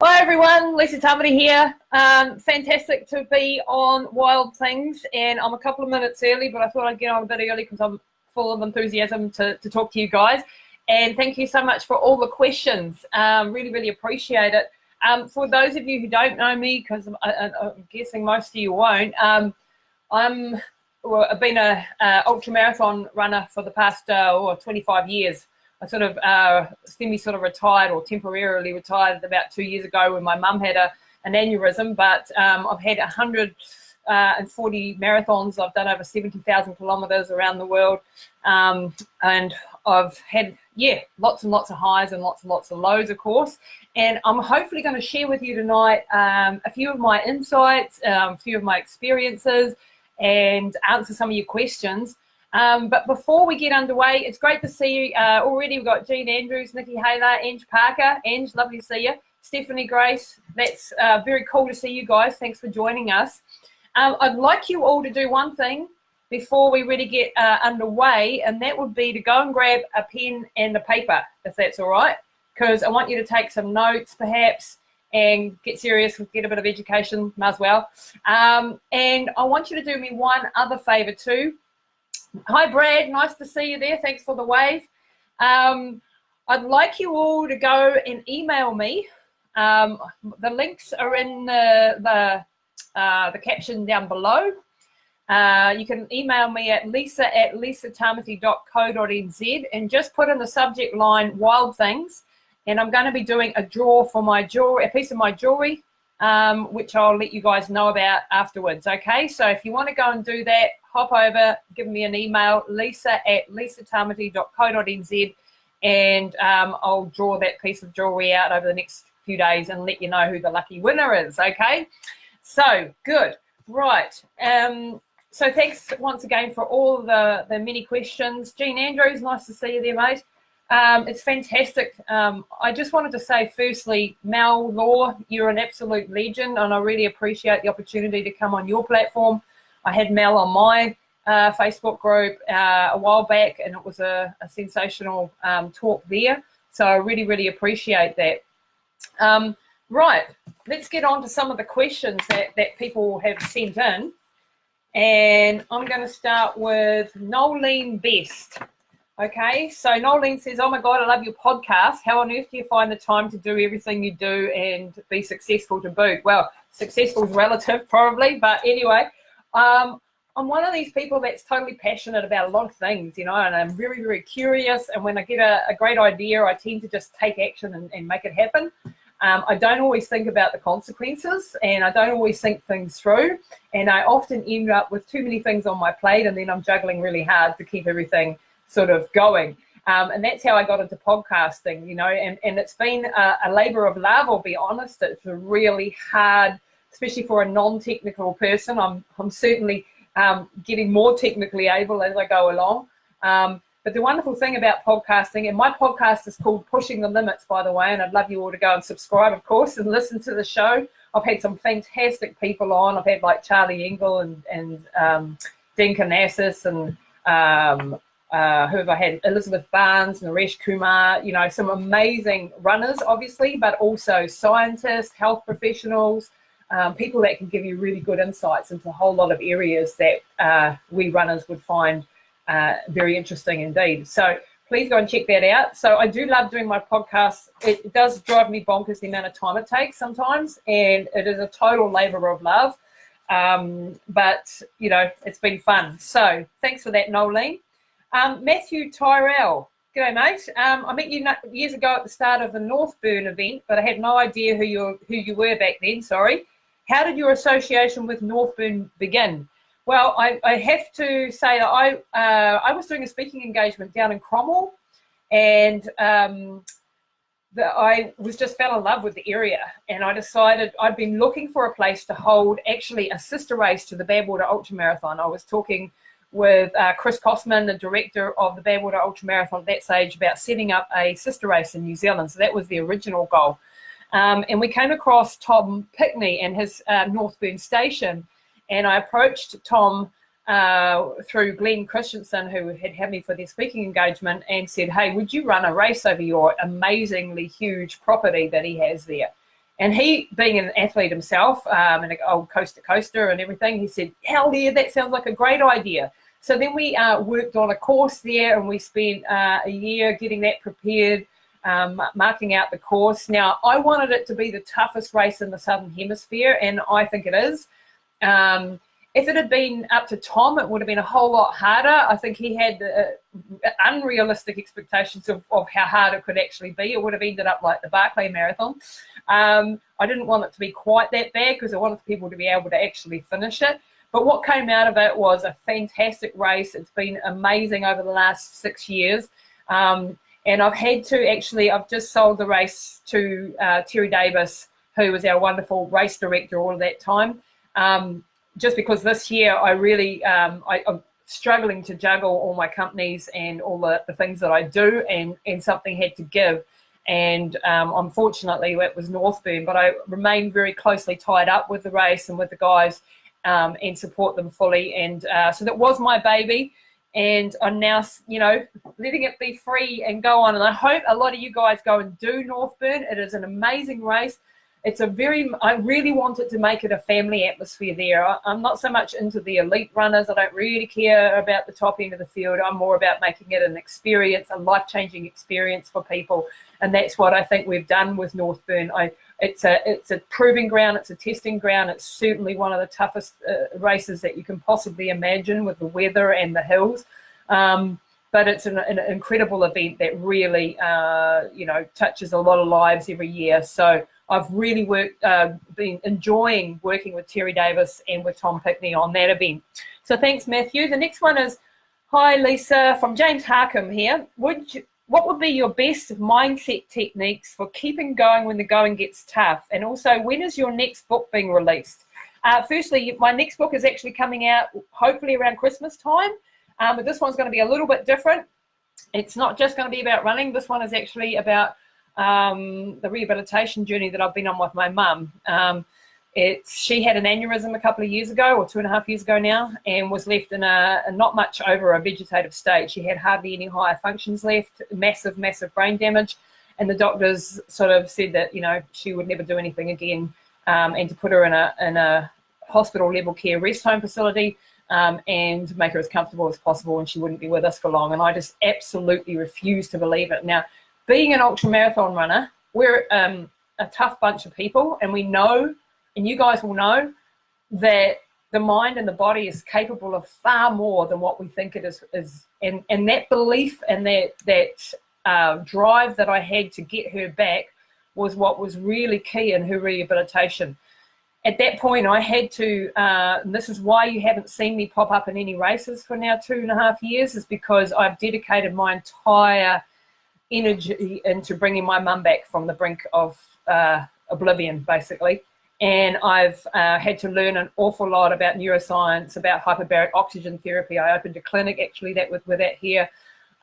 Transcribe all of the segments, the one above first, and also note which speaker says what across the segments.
Speaker 1: Hi everyone, Lisa Tamati here. Fantastic to be on Wild Things, and I'm a couple of minutes early, but I thought I'd get on a bit early because I'm full of enthusiasm to talk to you guys. And thank you so much for all the questions. Really appreciate it. For those of you who don't know me, because I'm guessing most of you won't, I've been a ultramarathon runner for the past 25 years. I sort of retired or temporarily retired about 2 years ago when my mum had an aneurysm, but I've had 140 marathons. I've done over 70,000 kilometers around the world, and I've had, lots and lots of highs and lots of lows, of course. And I'm hopefully going to share with you tonight a few of my insights, a few of my experiences, and answer some of your questions. But before we get underway, it's great to see you. Already we've got Jean Andrews, Nikki Hayler, Ange Parker. Ange, lovely to see you. Stephanie Grace, that's very cool to see you guys. Thanks for joining us. I'd like you all to do one thing before we really get underway, and that would be to go and grab a pen and a paper, if that's all right, because I want you to take some notes perhaps and get serious, get a bit of education as well. And I want you to do me one other favour too. Hi Brad, nice to see you there. Thanks for the wave. I'd like you all to go and email me. The links are in the caption down below. You can email me at lisa@lisatamati.co.nz and just put in the subject line Wild Things, and I'm going to be doing a draw for my jewelry, a piece of my jewelry, which I'll let you guys know about afterwards. Okay, so if you want to go and do that, hop over, give me an email, lisa@lisatamati.co.nz, and I'll draw that piece of jewelry out over the next few days and let you know who the lucky winner is. Okay, so good, right. So thanks once again for all the many questions. Jean Andrews, nice to see you there, mate. It's fantastic. I just wanted to say firstly, Mel Law, you're an absolute legend, and I really appreciate the opportunity to come on your platform. I had Mel on my Facebook group a while back, and it was a sensational talk there. So I really appreciate that. Right, let's get on to some of the questions that people have sent in. And I'm going to start with Nolene Best. Okay, so Nolene says, oh my God, I love your podcast. How on earth do you find the time to do everything you do and be successful to boot? Well, successful is relative probably, but anyway, I'm one of these people that's totally passionate about a lot of things, you know, and I'm very curious. And when I get a great idea, I tend to just take action and make it happen. I don't always think about the consequences, and I don't always think things through. And I often end up with too many things on my plate, and then I'm juggling really hard to keep everything sort of going. And that's how I got into podcasting, you know, and it's been a labor of love, I'll be honest. It's really hard, especially for a non-technical person. I'm certainly getting more technically able as I go along. But the wonderful thing about podcasting, and my podcast is called Pushing the Limits, by the way, and I'd love you all to go and subscribe, of course, and listen to the show. I've had some fantastic people on. I've had like Charlie Engel and Dean Canassis, and who have I had? Elizabeth Barnes, Naresh Kumar, you know, some amazing runners, obviously, but also scientists, health professionals, people that can give you really good insights into a whole lot of areas that we runners would find very interesting indeed. So please go and check that out. So I do love doing my podcast. It does drive me bonkers the amount of time it takes sometimes, and it is a total labor of love. But, you know, it's been fun. So thanks for that, Nolene. Matthew Tyrell. G'day, mate. I met you years ago at the start of the Northburn event, but I had no idea who you were back then, sorry. How did your association with Northburn begin? Well, I have to say that I was doing a speaking engagement down in Cromwell, and I just fell in love with the area, and I decided I'd been looking for a place to hold actually a sister race to the Badwater Ultramarathon. I was talking with Chris Kosman, the director of the Badwater Ultramarathon at that stage, about setting up a sister race in New Zealand. So that was the original goal. And we came across Tom Pickney and his Northburn station, and I approached Tom through Glenn Christensen, who had me for their speaking engagement, and said, hey, would you run a race over your amazingly huge property that he has there? And he, being an athlete himself, and an old coaster and everything, he said, hell yeah, that sounds like a great idea. So then we worked on a course there, and we spent a year getting that prepared, marking out the course. Now, I wanted it to be the toughest race in the Southern Hemisphere, and I think it is. If it had been up to Tom, it would have been a whole lot harder. I think he had unrealistic expectations of how hard it could actually be. It would have ended up like the Barclay Marathon. I didn't want it to be quite that bad because I wanted people to be able to actually finish it. But what came out of it was a fantastic race. It's been amazing over the last 6 years. And I've had to actually, I've just sold the race to Terry Davis, who was our wonderful race director all of that time. Just because this year I really, I'm struggling to juggle all my companies and all the things that I do, and something had to give. And unfortunately, that was Northburn, but I remain very closely tied up with the race and with the guys, and support them fully. And so that was my baby. And I'm now, letting it be free and go on. And I hope a lot of you guys go and do Northburn. It is an amazing race. I really wanted to make it a family atmosphere there. I'm not so much into the elite runners. I don't really care about the top end of the field. I'm more about making it an experience, a life-changing experience for people. And that's what I think we've done with Northburn. It's a proving ground. It's a testing ground. It's certainly one of the toughest races that you can possibly imagine with the weather and the hills. But it's an incredible event that really, touches a lot of lives every year. So I've really been enjoying working with Terry Davis and with Tom Pickney on that event. So thanks, Matthew. The next one is, hi, Lisa, from James Harcum here. What would be your best mindset techniques for keeping going when the going gets tough? And also, when is your next book being released? Firstly, my next book is actually coming out hopefully around Christmas time. But this one's going to be a little bit different. It's not just going to be about running. This one is actually about the rehabilitation journey that I've been on with my mum. She had an aneurysm a couple of years ago, or 2.5 years ago now, and was left in a not much over a vegetative state. She had hardly any higher functions left, massive brain damage, and the doctors sort of said that she would never do anything again, and to put her in a hospital level care rest home facility, and make her as comfortable as possible, and she wouldn't be with us for long. And I just absolutely refuse to believe it. Now, being an ultramarathon runner, we're a tough bunch of people, and we know, and you guys will know, that the mind and the body is capable of far more than what we think it is. And that belief and that drive that I had to get her back was what was really key in her rehabilitation. At that point, I had to, and this is why you haven't seen me pop up in any races for now 2.5 years, is because I've dedicated my entire energy into bringing my mum back from the brink of oblivion, basically. And I've had to learn an awful lot about neuroscience, about hyperbaric oxygen therapy. I opened a clinic actually with that here,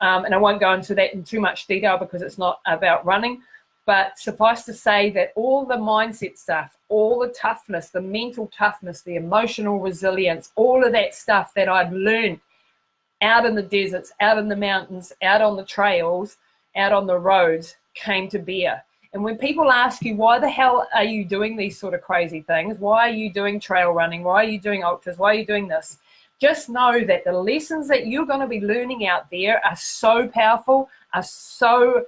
Speaker 1: and I won't go into that in too much detail because it's not about running. But suffice to say that all the mindset stuff, all the toughness, the mental toughness, the emotional resilience, all of that stuff that I've learned out in the deserts, out in the mountains, out on the trails, out on the roads, came to bear. And when people ask you, why the hell are you doing these sort of crazy things? Why are you doing trail running? Why are you doing ultras? Why are you doing this? Just know that the lessons that you're going to be learning out there are so powerful, are so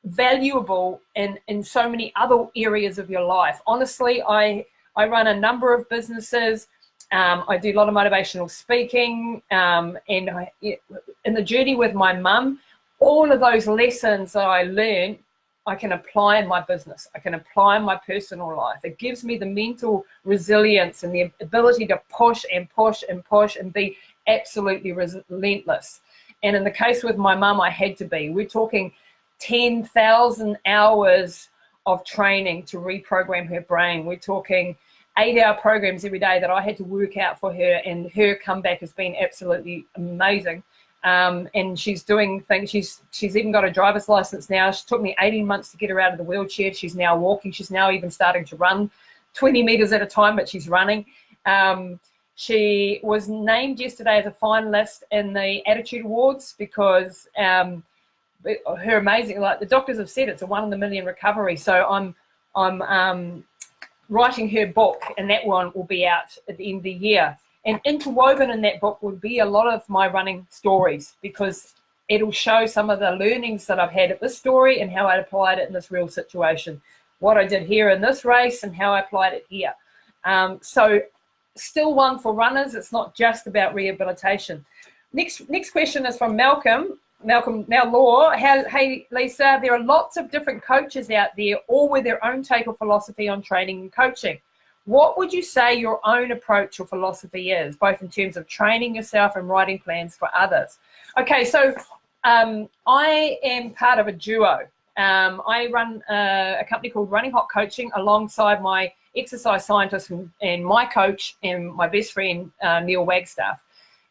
Speaker 1: valuable in so many other areas of your life. Honestly, I run a number of businesses. I do a lot of motivational speaking, and in the journey with my mum, all of those lessons that I learned, I can apply in my business. I can apply in my personal life. It gives me the mental resilience and the ability to push and push and push and be absolutely relentless. And in the case with my mum, I had to be. We're talking 10,000 hours of training to reprogram her brain. We're talking 8-hour programs every day that I had to work out for her, and her comeback has been absolutely amazing. And she's doing things. She's even got a driver's license now. She took me 18 months to get her out of the wheelchair. She's now walking. She's now even starting to run 20 meters at a time, but she's running. She was named yesterday as a finalist in the Attitude Awards because her amazing, like the doctors have said, it's a 1 in a million recovery. So I'm I'm writing her book, and that one will be out at the end of the year. And interwoven in that book would be a lot of my running stories, because it'll show some of the learnings that I've had at this story and how I applied it in this real situation, what I did here in this race and how I applied it here. So still one for runners. It's not just about rehabilitation. Next question is from Malcolm now Law. Hey Lisa, there are lots of different coaches out there, all with their own take or philosophy on training and coaching. What would you say your own approach or philosophy is, both in terms of training yourself and writing plans for others? Okay, so I am part of a duo. I run a company called Running Hot Coaching alongside my exercise scientist and my coach and my best friend, Neil Wagstaff.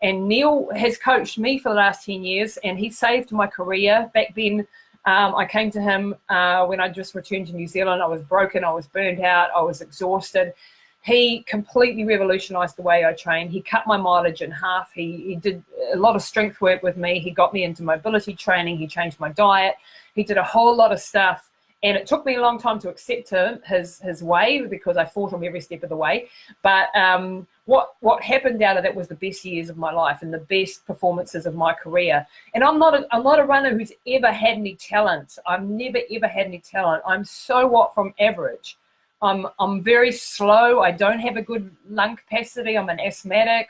Speaker 1: And Neil has coached me for the last 10 years, and he saved my career. Back then, I came to him when I just returned to New Zealand. I was broken, I was burned out, I was exhausted. He completely revolutionized the way I train. He cut my mileage in half. He did a lot of strength work with me. He got me into mobility training. He changed my diet. He did a whole lot of stuff. And it took me a long time to accept his way, because I fought him every step of the way. But what happened out of that was the best years of my life and the best performances of my career. And I'm not a runner who's ever had any talent. I've never ever had any talent. I'm so what from average. I'm very slow. I don't have a good lung capacity. I'm an asthmatic.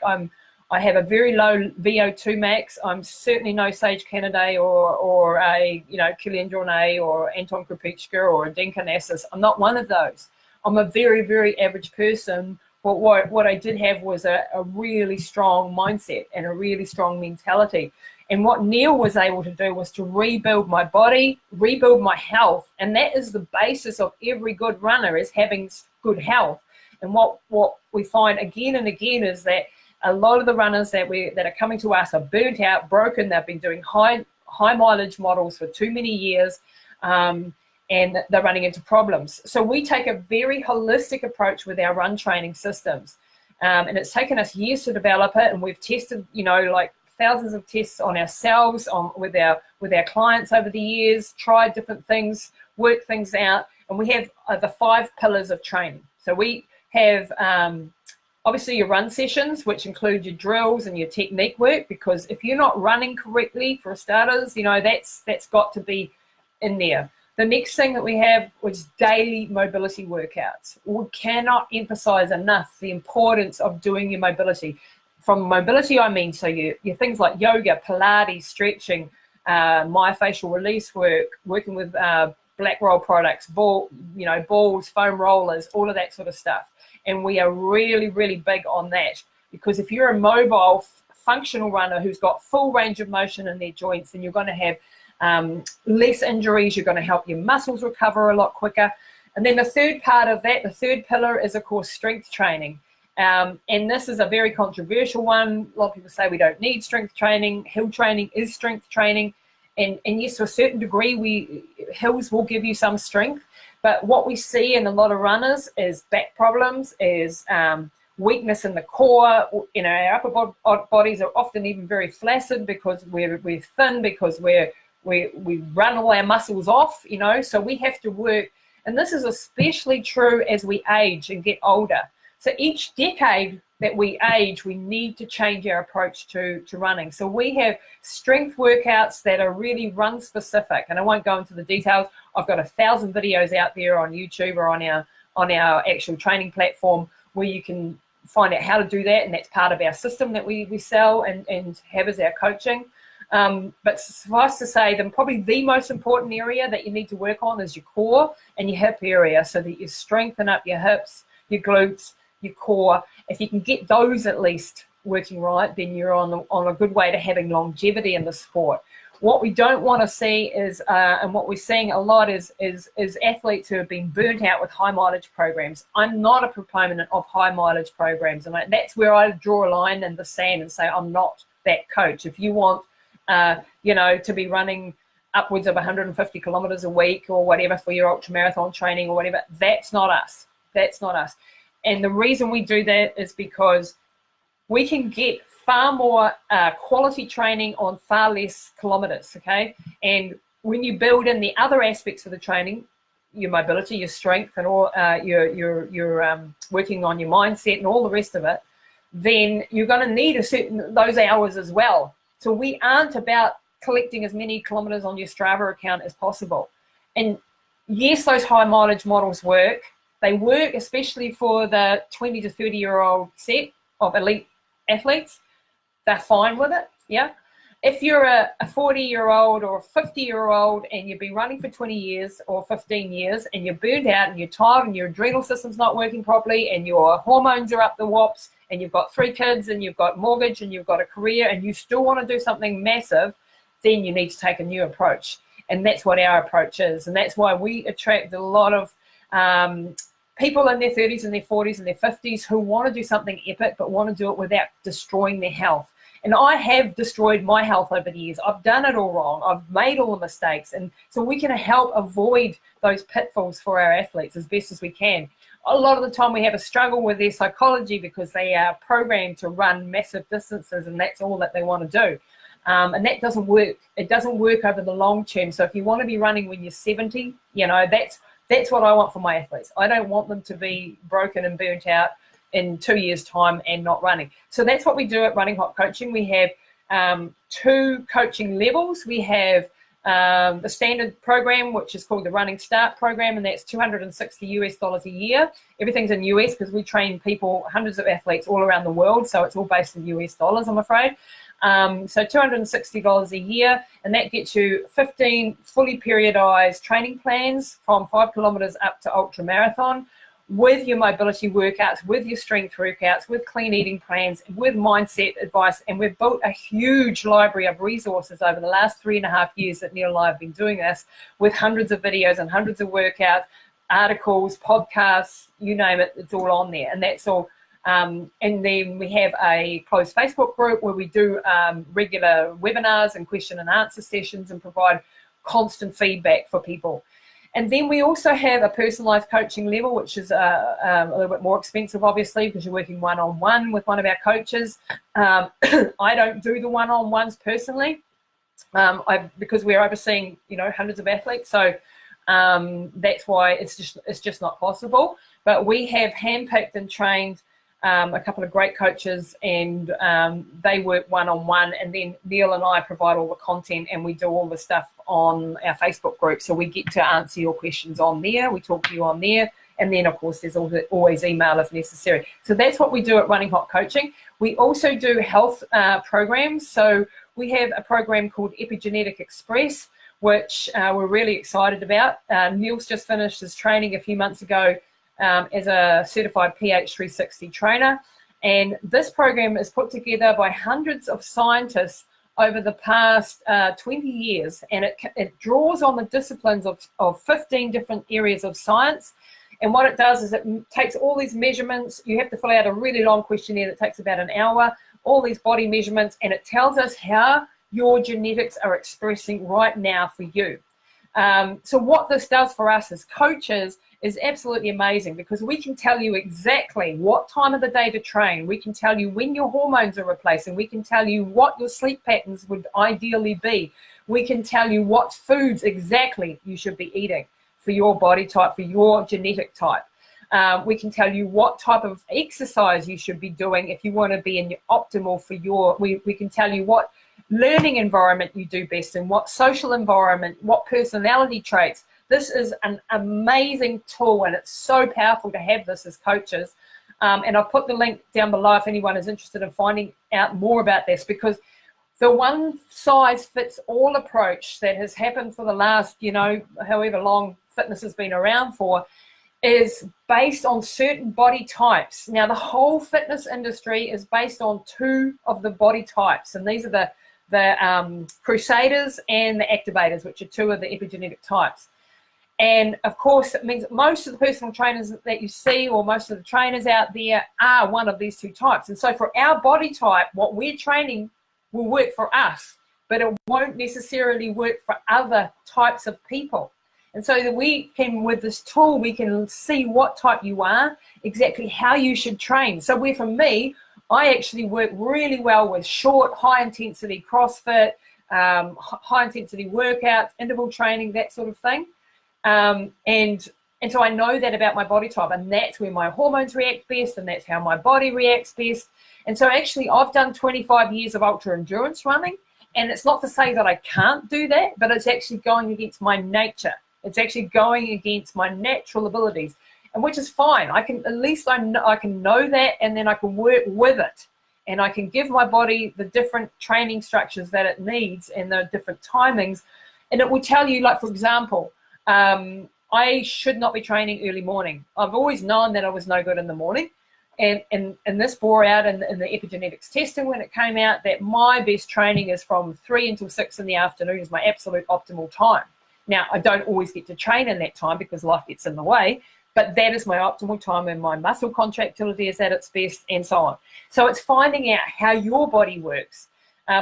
Speaker 1: I have a very low VO2 max. I'm certainly no Sage Canaday or a Kilian Jornet or Anton Krupicka or a Dinka Nassis. I'm not one of those. I'm a very, very average person. But what I did have was a really strong mindset and a really strong mentality. And what Neil was able to do was to rebuild my body, rebuild my health. And that is the basis of every good runner, is having good health. And what we find again and again is that a lot of the runners that are coming to us are burnt out, broken. They've been doing high mileage models for too many years, and they're running into problems. So we take a very holistic approach with our run training systems, and it's taken us years to develop it. And we've tested, like thousands of tests on ourselves, with our clients over the years, tried different things, worked things out, and we have the 5 pillars of training. So we have obviously your run sessions, which include your drills and your technique work, because if you're not running correctly, for starters, that's got to be in there. The next thing that we have was daily mobility workouts. We cannot emphasize enough the importance of doing your mobility. From mobility, I mean, so your things like yoga, Pilates, stretching, myofascial release work, working with black roll products, balls, foam rollers, all of that sort of stuff. And we are really, really big on that, because if you're a mobile, functional runner who's got full range of motion in their joints, then you're going to have less injuries. You're going to help your muscles recover a lot quicker. And then the third part of that, the third pillar, is, of course, strength training. And this is a very controversial one. A lot of people say we don't need strength training. Hill training is strength training. And yes, to a certain degree, hills will give you some strength. But what we see in a lot of runners is back problems, is weakness in the core. Our upper bodies are often even very flaccid because we're thin, because we run all our muscles off, so we have to work. And this is especially true as we age and get older. So each decade that we age, we need to change our approach to running. So we have strength workouts that are really run specific, and I won't go into the details. I've got 1,000 videos out there on YouTube or on our actual training platform where you can find out how to do that, and that's part of our system that we sell and have as our coaching. But suffice to say, then probably the most important area that you need to work on is your core and your hip area, so that you strengthen up your hips, your glutes, your core. If you can get those at least working right, then you're on a good way to having longevity in the sport. What we don't want to see is, and what we're seeing a lot is athletes who have been burnt out with high mileage programs. I'm not a proponent of high mileage programs, and that's where I draw a line in the sand and say I'm not that coach. If you want, to be running upwards of 150 kilometers a week or whatever for your ultramarathon training or whatever, that's not us. That's not us. And the reason we do that is because we can get far more quality training on far less kilometers, okay? And when you build in the other aspects of the training, your mobility, your strength, and all you're working on your mindset and all the rest of it, then you're going to need those hours as well. So we aren't about collecting as many kilometers on your Strava account as possible. And yes, those high mileage models work. They work especially for the 20 to 30-year-old set of elite athletes. They're fine with it, yeah. If you're a 40-year-old or a 50-year-old and you've been running for 20 years or 15 years and you're burned out and you're tired and your adrenal system's not working properly and your hormones are up the whops and you've got 3 kids and you've got mortgage and you've got a career and you still want to do something massive, then you need to take a new approach. And that's what our approach is. And that's why we attract a lot of people in their 30s and their 40s and their 50s who want to do something epic but want to do it without destroying their health. And I have destroyed my health over the years. I've done it all wrong. I've made all the mistakes. And so we can help avoid those pitfalls for our athletes as best as we can. A lot of the time we have a struggle with their psychology because they are programmed to run massive distances and that's all that they want to do. And that doesn't work. It doesn't work over the long term. So if you want to be running when you're 70, you know, that's what I want for my athletes. I don't want them to be broken and burnt out in 2 years' time and not running. So that's what we do at Running Hot Coaching. We have 2 coaching levels. We have the standard program, which is called the Running Start program, and that's $260 a year. Everything's in US because we train people, hundreds of athletes all around the world, so it's all based in US dollars, I'm afraid. So $260 a year, and that gets you 15 fully periodized training plans from 5 kilometers up to ultramarathon, with your mobility workouts, with your strength workouts, with clean eating plans, with mindset advice. And we've built a huge library of resources over the last 3.5 years that Neil and I have been doing this, with hundreds of videos and hundreds of workouts, articles, podcasts, you name it, it's all on there. And that's all. And then we have a closed Facebook group where we do regular webinars and question and answer sessions and provide constant feedback for people. And then we also have a personalized coaching level, which is a little bit more expensive, obviously, because you're working one-on-one with one of our coaches. I don't do the one-on-ones personally because we're overseeing, you know, hundreds of athletes. So that's why it's just not possible. But we have handpicked and trained a couple of great coaches, and they work one-on-one, and then Neil and I provide all the content and we do all the stuff on our Facebook group, so we get to answer your questions on there, we talk to you on there, and then of course there's always email if necessary. So that's what we do at Running Hot Coaching. We also do health programs. So we have a program called Epigenetics Express, which we're really excited about. Neil's just finished his training a few months ago as a certified PH 360 trainer. And this program is put together by hundreds of scientists over the past 20 years. And it draws on the disciplines of 15 different areas of science. And what it does is it takes all these measurements. You have to fill out a really long questionnaire that takes about an hour, all these body measurements, and it tells us how your genetics are expressing right now for you. So what this does for us as coaches is absolutely amazing, because we can tell you exactly what time of the day to train. We can tell you when your hormones are replacing. We can tell you what your sleep patterns would ideally be. We can tell you what foods exactly you should be eating for your body type, for your genetic type. We can tell you what type of exercise you should be doing if you want to be in your optimal for your, we can tell you what learning environment you do best in, what social environment, what personality traits. This is an amazing tool, and it's so powerful to have this as coaches. And I've put the link down below if anyone is interested in finding out more about this, because the one size fits all approach that has happened for the last, you know, however long fitness has been around for, is based on certain body types. Now, the whole fitness industry is based on 2 of the body types, and these are the crusaders and the activators, which are 2 of the epigenetic types. And of course, it means that most of the personal trainers that you see, or most of the trainers out there, are one of these 2 types. And so for our body type, what we're training will work for us, but it won't necessarily work for other types of people. And so that we can, with this tool, we can see what type you are, exactly how you should train. So where for me, I actually work really well with short, high-intensity CrossFit, high-intensity workouts, interval training, that sort of thing. And so I know that about my body type, and that's where my hormones react best, and that's how my body reacts best. And so actually I've done 25 years of ultra endurance running, and it's not to say that I can't do that, but it's actually going against my nature. It's actually going against my natural abilities, and which is fine. I can, at least I can know that, and then I can work with it, and I can give my body the different training structures that it needs and the different timings. And it will tell you, like, for example, I should not be training early morning. I've always known that I was no good in the morning. And this bore out in the epigenetics testing when it came out that my best training is from 3 until 6 in the afternoon is my absolute optimal time. Now, I don't always get to train in that time because life gets in the way, but that is my optimal time when my muscle contractility is at its best, and so on. So it's finding out how your body works.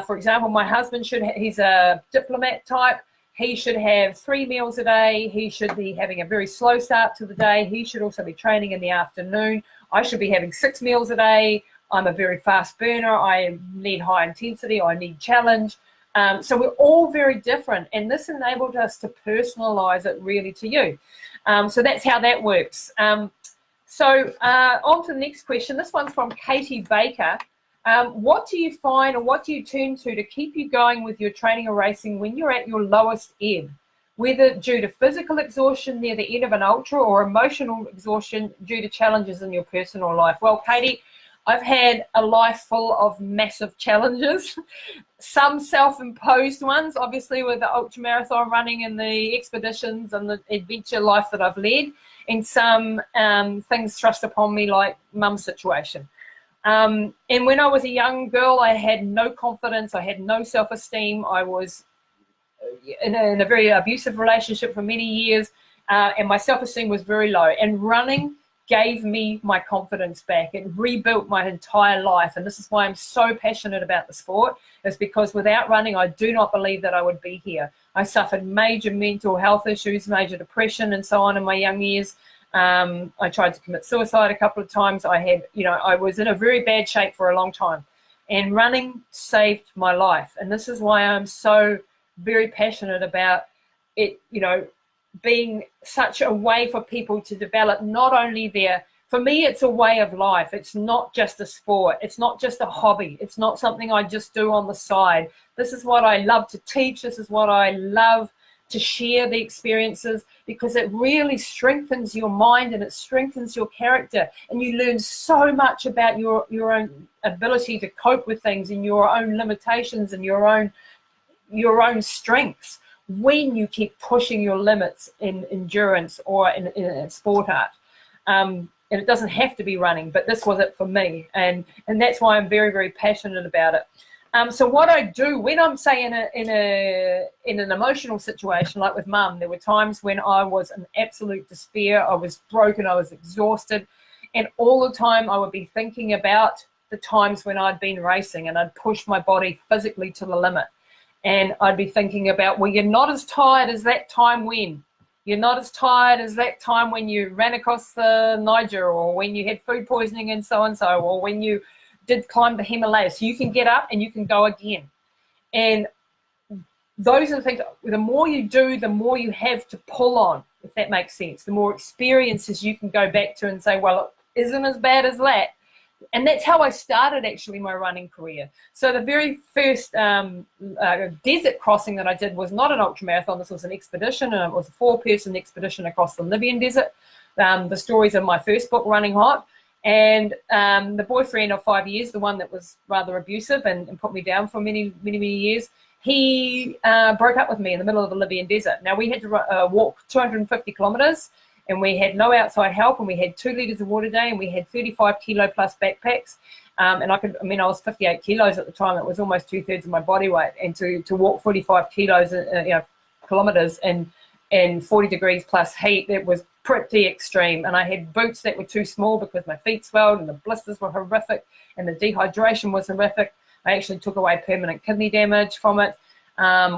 Speaker 1: For example, my husband he's a diplomat type. He should have 3 meals a day. He should be having a very slow start to the day. He should also be training in the afternoon. I should be having 6 meals a day. I'm a very fast burner. I need high intensity. I need challenge. So we're all very different, and this enabled us to personalize it really to you. So that's how that works. So on to the next question. This one's from Katie Baker. What do you find, or what do you turn to keep you going with your training or racing when you're at your lowest ebb, whether due to physical exhaustion near the end of an ultra or emotional exhaustion due to challenges in your personal life? Well, Katie, I've had a life full of massive challenges, some self-imposed ones, obviously with the ultramarathon running and the expeditions and the adventure life that I've led, and some things thrust upon me like mum's situation. And when I was a young girl, I had no confidence, I had no self-esteem, I was in a very abusive relationship for many years, and my self-esteem was very low. And running gave me my confidence back. It rebuilt my entire life, and this is why I'm so passionate about the sport, is because without running, I do not believe that I would be here. I suffered major mental health issues, major depression and so on in my young years. I tried to commit suicide a couple of times. I was in a very bad shape for a long time, and running saved my life. And this is why I'm so very passionate about it, being such a way for people to develop not only for me, it's a way of life. It's not just a sport. It's not just a hobby. It's not something I just do on the side. This is what I love to teach. This is what I love to share the experiences, because it really strengthens your mind and it strengthens your character, and you learn so much about your own ability to cope with things and your own limitations and your own strengths when you keep pushing your limits in endurance or in sport art. And it doesn't have to be running, but this was it for me, and that's why I'm very, very passionate about it. So what I do when I'm, say, in an emotional situation, like with mum, there were times when I was in absolute despair, I was broken, I was exhausted, and all the time I would be thinking about the times when I'd been racing and I'd pushed my body physically to the limit. And I'd be thinking about, well, you're not as tired as that time when. You're not as tired as that time when you ran across the Niger, or when you had food poisoning and so, or when you did climb the Himalayas. So you can get up and you can go again. And those are the things, the more you do, the more you have to pull on, if that makes sense. The more experiences you can go back to and say, well, it isn't as bad as that. And that's how I started actually my running career. So the very first desert crossing that I did was not an ultramarathon. This was an expedition, and it was a 4-person expedition across the Libyan desert. The stories in my first book, Running Hot. And the boyfriend of 5 years, the one that was rather abusive and put me down for many, many, many years, he broke up with me in the middle of the Libyan desert. Now, we had to walk 250 kilometers, and we had no outside help, and we had 2 liters of water a day, and we had 35 kilo plus backpacks. And I was 58 kilos at the time. It was almost 2/3 of my body weight. And to walk 45 kilos, kilometers in 40 degrees plus heat, it was pretty extreme. And I had boots that were too small because my feet swelled, and the blisters were horrific, and the dehydration was horrific. I actually took away permanent kidney damage from it,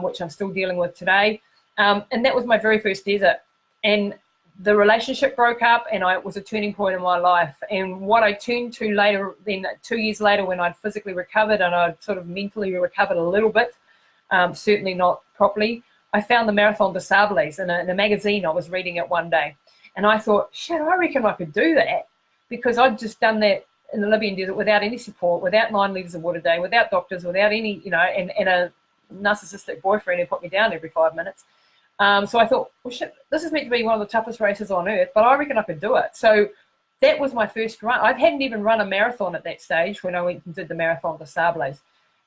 Speaker 1: which I'm still dealing with today. And that was my very first desert. And the relationship broke up, and it was a turning point in my life. And what I turned to later, then 2 years later, when I'd physically recovered and I'd sort of mentally recovered a little bit, certainly not properly, I found the Marathon des Sables in a magazine. I was reading it one day, and I thought, shit, I reckon I could do that, because I'd just done that in the Libyan desert without any support, without 9 litres of water a day, without doctors, without any, you know, and a narcissistic boyfriend who put me down every 5 minutes. So I thought, well, shit, this is meant to be one of the toughest races on earth, but I reckon I could do it. So that was my first run. I hadn't even run a marathon at that stage when I went and did the Marathon des Sables.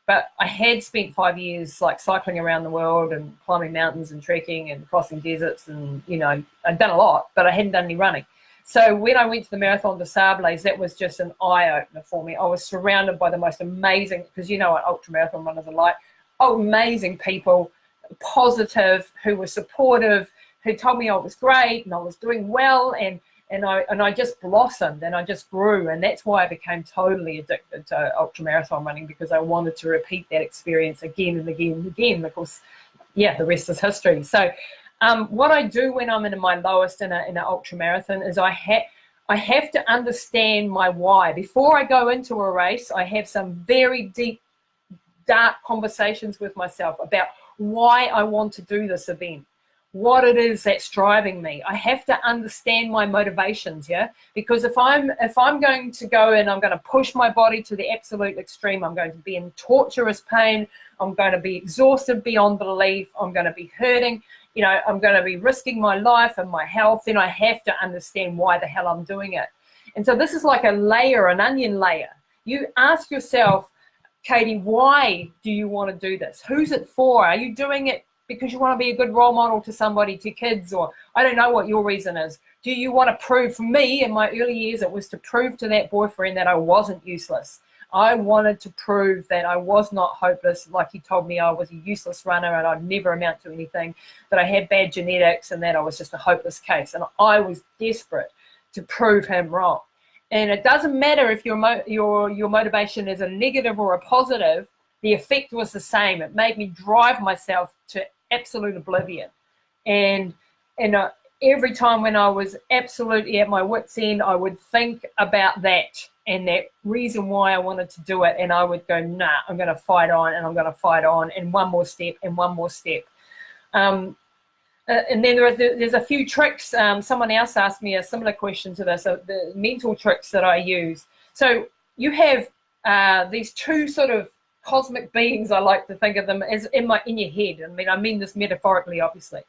Speaker 1: But I had spent 5 years like cycling around the world and climbing mountains and trekking and crossing deserts, and, you know, I'd done a lot, but I hadn't done any running. So when I went to the Marathon des Sables, that was just an eye-opener for me. I was surrounded by the most amazing, because you know what ultramarathon runners are like, amazing people, positive, who were supportive, who told me I was great and I was doing well, and I just blossomed and I just grew, and that's why I became totally addicted to ultramarathon running, because I wanted to repeat that experience again and again and again. Of course, yeah, the rest is history. So what I do when I'm in my lowest in an ultramarathon is I have to understand my why. Before I go into a race, I have some very deep, dark conversations with myself about why I want to do this event, what it is that's driving me. I have to understand my motivations, yeah? Because if I'm going to go and I'm going to push my body to the absolute extreme, I'm going to be in torturous pain, I'm going to be exhausted beyond belief, I'm going to be hurting, you know, I'm going to be risking my life and my health, then I have to understand why the hell I'm doing it. And so this is like a layer, an onion layer. You ask yourself, Katie, why do you want to do this? Who's it for? Are you doing it because you want to be a good role model to somebody, to kids, or I don't know what your reason is. Do you want to prove? For me, in my early years, it was to prove to that boyfriend that I wasn't useless. I wanted to prove that I was not hopeless, like he told me I was a useless runner and I'd never amount to anything, that I had bad genetics and that I was just a hopeless case. And I was desperate to prove him wrong. And it doesn't matter if your motivation is a negative or a positive, the effect was the same. It made me drive myself to absolute oblivion. And every time when I was absolutely at my wit's end, I would think about that and that reason why I wanted to do it. And I would go, nah, I'm going to fight on, and I'm going to fight on, and one more step and one more step. And then there's a few tricks. Someone else asked me a similar question to this, the mental tricks that I use. So you have these two sort of cosmic beings, I like to think of them as in your head. I mean this metaphorically, obviously.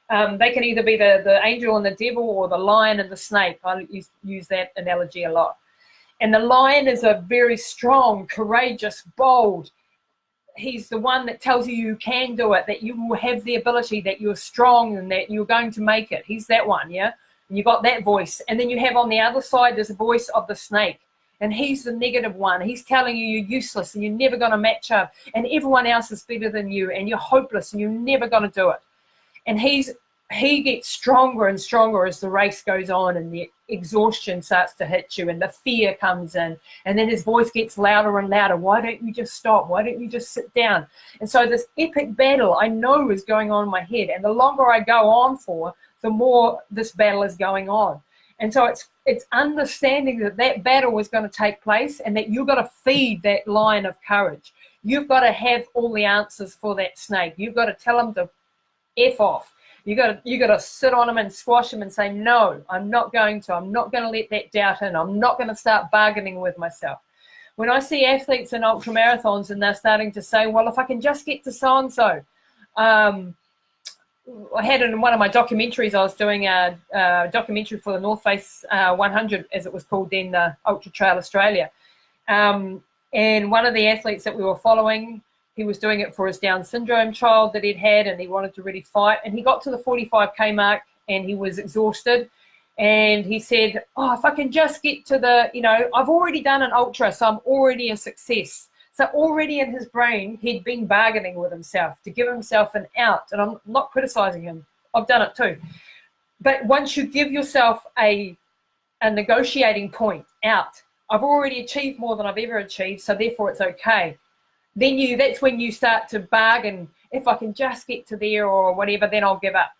Speaker 1: They can either be the angel and the devil, or the lion and the snake. I use that analogy a lot. And the lion is a very strong, courageous, bold. He's the one that tells you you can do it, that you will have the ability, that you're strong and that you're going to make it. He's that one, yeah? And you got that voice. And then you have on the other side, there's a voice of the snake. And he's the negative one. He's telling you you're useless and you're never going to match up. And everyone else is better than you. And you're hopeless and you're never going to do it. And he gets stronger and stronger as the race goes on, and the exhaustion starts to hit you and the fear comes in, and then his voice gets louder and louder. Why don't you just stop? Why don't you just sit down? And so this epic battle I know is going on in my head, and the longer I go on for, the more this battle is going on. And so it's understanding that battle is going to take place, and that you've got to feed that lion of courage. You've got to have all the answers for that snake. You've got to tell him to F off. You got to sit on him and squash him and say, no, I'm not going to let that doubt in. I'm not going to start bargaining with myself. When I see athletes in ultramarathons and they're starting to say, well, if I can just get to so-and-so. I had in one of my documentaries, I was doing a documentary for the North Face 100, as it was called then, Ultra Trail Australia. And one of the athletes that we were following, he was doing it for his Down syndrome child that he'd had, and he wanted to really fight. And he got to the 45K mark and he was exhausted. And he said, oh, if I can just get to I've already done an ultra, so I'm already a success. So already in his brain, he'd been bargaining with himself to give himself an out. And I'm not criticizing him. I've done it too. But once you give yourself a negotiating point out, I've already achieved more than I've ever achieved, so therefore it's okay. Then that's when you start to bargain. If I can just get to there or whatever, then I'll give up,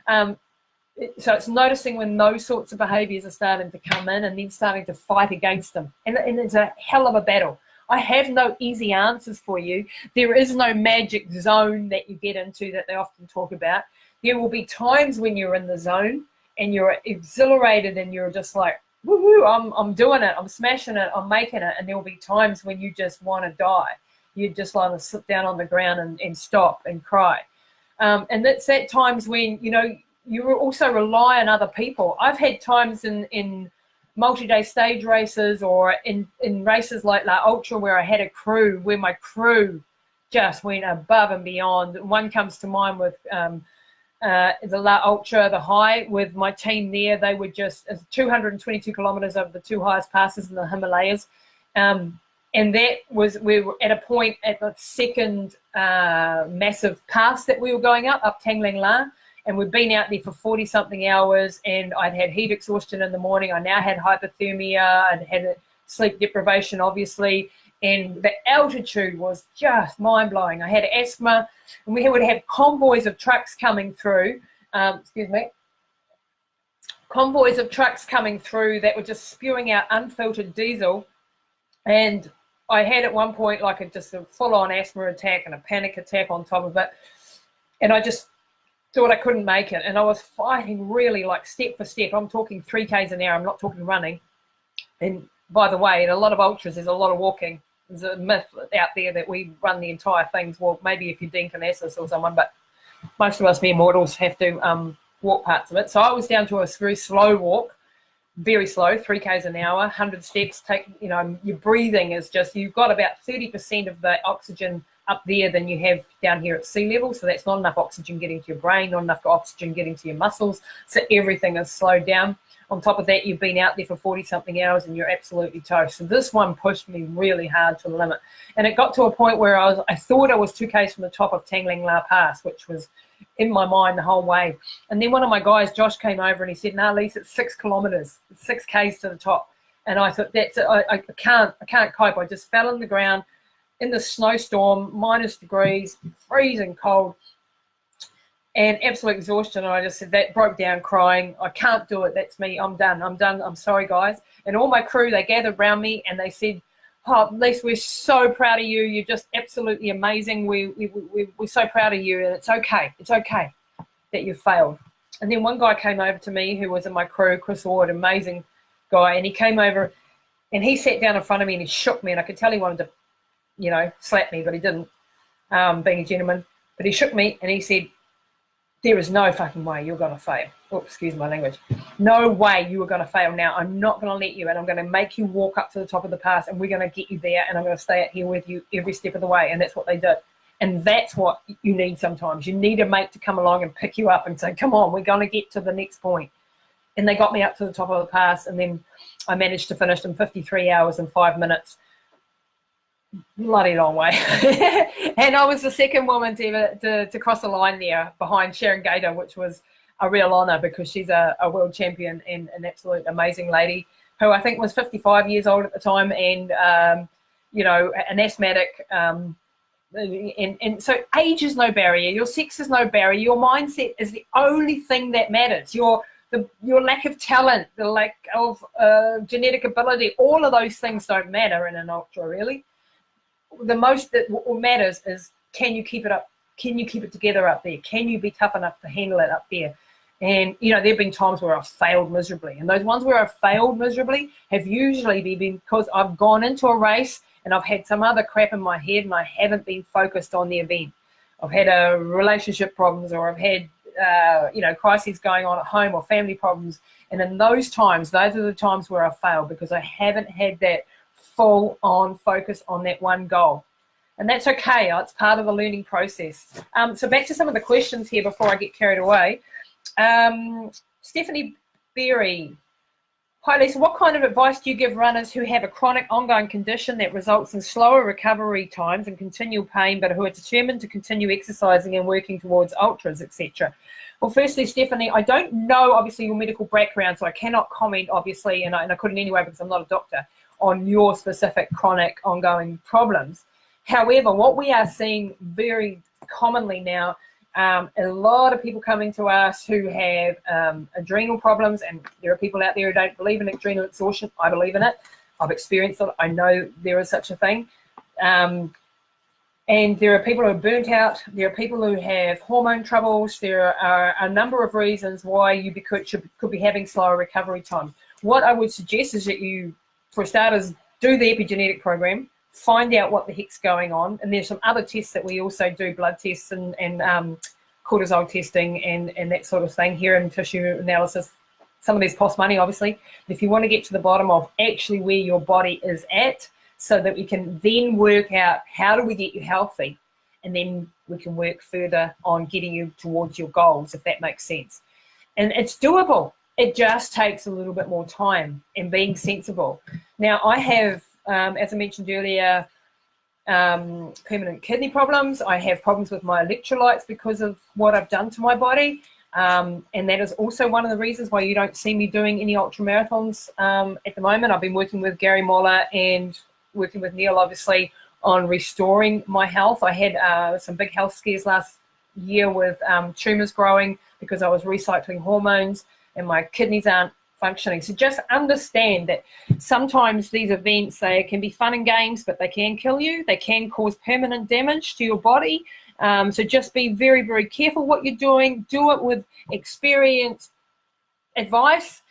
Speaker 1: So it's noticing when those sorts of behaviors are starting to come in, and then starting to fight against them. And it's a hell of a battle. I have no easy answers for you. There is no magic zone that you get into that they often talk about. There will be times when you're in the zone and you're exhilarated and you're just like, woohoo, I'm doing it, I'm smashing it, I'm making it. And there will be times when you just want to die. You just want to sit down on the ground and stop and cry. And that's at times when, you know, you also rely on other people. I've had times in multi-day stage races or in races like La Ultra where I had a crew, where my crew just went above and beyond. One comes to mind with the La Ultra, the high, with my team there. They were just 222 kilometers over the 2 highest passes in the Himalayas. And that was, we were at a point at the second massive pass that we were going up Tangling La. And we'd been out there for 40-something hours, and I'd had heat exhaustion in the morning. I now had hypothermia. I'd had sleep deprivation, obviously, and the altitude was just mind-blowing. I had asthma, and we would have convoys of trucks coming through. Convoys of trucks coming through that were just spewing out unfiltered diesel. And I had at one point like just a full-on asthma attack and a panic attack on top of it. And I just thought I couldn't make it, and I was fighting really like step for step. I'm talking 3 Ks an hour, I'm not talking running. And by the way, in a lot of ultras there's a lot of walking. There's a myth out there that we run the entire things. Well, maybe if you're Dean Canassis or someone, but most of us mere mortals have to walk parts of it. So I was down to a very slow walk, very slow, 3 Ks an hour, 100 steps. Your breathing is just, you've got about 30% of the oxygen up there than you have down here at sea level. So that's not enough oxygen getting to your brain, not enough oxygen getting to your muscles. So everything is slowed down. On top of that, you've been out there for 40-something hours and you're absolutely toast. So this one pushed me really hard to the limit. And it got to a point where I thought I was 2 Ks from the top of Tangling La Pass, which was in my mind the whole way. And then one of my guys, Josh, came over and he said, "No, Lisa, it's 6 kilometers, it's 6 Ks to the top." And I thought, that's it. I can't cope. I just fell on the ground in the snowstorm, -degrees, freezing cold, and absolute exhaustion. And I just said, that, broke down crying. I can't do it. That's me. I'm done. I'm sorry, guys. And all my crew, they gathered around me and they said, "Oh, Lisa, we're so proud of you. You're just absolutely amazing. We're so proud of you, and it's okay. It's okay that you failed." And then one guy came over to me who was in my crew, Chris Ward, amazing guy, and he came over and he sat down in front of me and he shook me, and I could tell he wanted to, slap me, but he didn't, being a gentleman. But he shook me and he said, "There is no fucking way you're going to fail." Oh, excuse my language. "No way you are going to fail now. I'm not going to let you, and I'm going to make you walk up to the top of the pass, and we're going to get you there, and I'm going to stay out here with you every step of the way." And that's what they did. And that's what you need sometimes. You need a mate to come along and pick you up and say, "Come on, we're going to get to the next point." And they got me up to the top of the pass, and then I managed to finish in 53 hours and 5 minutes. Bloody long way. And I was the second woman to cross the line there behind Sharon Gator, which was a real honour because she's a world champion and an absolute amazing lady who I think was 55 years old at the time, and an asthmatic, and so age is no barrier, your sex is no barrier, your mindset is the only thing that matters. Your lack of talent, the lack of genetic ability, all of those things don't matter in an ultra, really. The most that matters is, can you keep it up? Can you keep it together up there? Can you be tough enough to handle it up there? And, there have been times where I've failed miserably. And those ones where I've failed miserably have usually been because I've gone into a race and I've had some other crap in my head and I haven't been focused on the event. I've had relationship problems, or I've had, crises going on at home, or family problems. And in those times, those are the times where I fail, because I haven't had that full on focus on that one goal. And that's okay. It's part of the learning process. So back to some of the questions here before I get carried away. Stephanie Berry. Hi, Lisa. What kind of advice do you give runners who have a chronic ongoing condition that results in slower recovery times and continual pain, but who are determined to continue exercising and working towards ultras, etc.? Well, firstly, Stephanie, I don't know, obviously, your medical background, so I cannot comment, obviously, and I couldn't anyway because I'm not a doctor, on your specific chronic ongoing problems. However, what we are seeing very commonly now, a lot of people coming to us who have adrenal problems, and there are people out there who don't believe in adrenal exhaustion. I believe in it. I've experienced it. I know there is such a thing. And there are people who are burnt out. There are people who have hormone troubles. There are a number of reasons why you could be having slower recovery time. What I would suggest is that you, for starters, do the epigenetic program, find out what the heck's going on. And there's some other tests that we also do, blood tests and cortisol testing and that sort of thing, hair and tissue analysis. Some of these cost money, obviously. But if you want to get to the bottom of actually where your body is at, so that we can then work out how do we get you healthy, and then we can work further on getting you towards your goals, if that makes sense. And it's doable. It just takes a little bit more time and being sensible. Now, I have, as I mentioned earlier, permanent kidney problems. I have problems with my electrolytes because of what I've done to my body. And that is also one of the reasons why you don't see me doing any ultramarathons at the moment. I've been working with Gary Moller and working with Neil, obviously, on restoring my health. I had some big health scares last year with tumours growing because I was recycling hormones and my kidneys aren't functioning. So just understand that sometimes these events, they can be fun and games, but they can kill you. They can cause permanent damage to your body. So just be very, very careful what you're doing. Do it with experienced advice.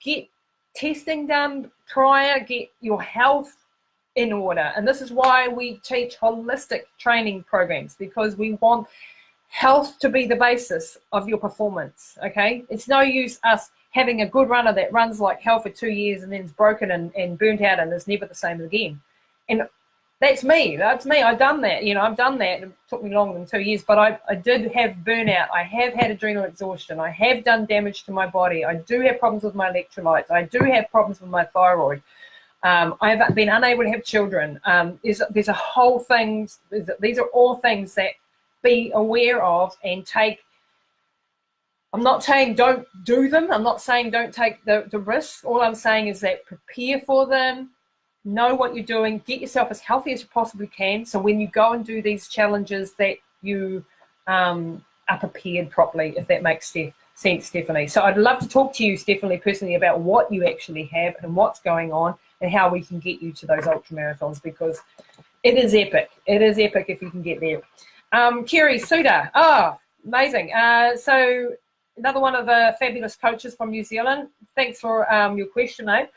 Speaker 1: Get testing done prior. Get your health in order. And this is why we teach holistic training programs, because we want health to be the basis of your performance. Okay, it's no use us having a good runner that runs like hell for 2 years and then is broken and burnt out and is never the same again. And that's me. I've done that. I've done that. It took me longer than 2 years, but I did have burnout. I have had adrenal exhaustion. I have done damage to my body. I do have problems with my electrolytes. I do have problems with my thyroid. I've been unable to have children. There's a whole thing. These are all things that be aware of and take. I'm not saying don't do them. I'm not saying don't take the risk. All I'm saying is that prepare for them, know what you're doing, get yourself as healthy as you possibly can. So when you go and do these challenges, that you are prepared properly, if that makes sense, Stephanie. So I'd love to talk to you, Stephanie, personally about what you actually have and what's going on and how we can get you to those ultramarathons, because it is epic. It is epic if you can get there. Kerry Suda, amazing. So another one of the fabulous coaches from New Zealand. Thanks for your question, mate.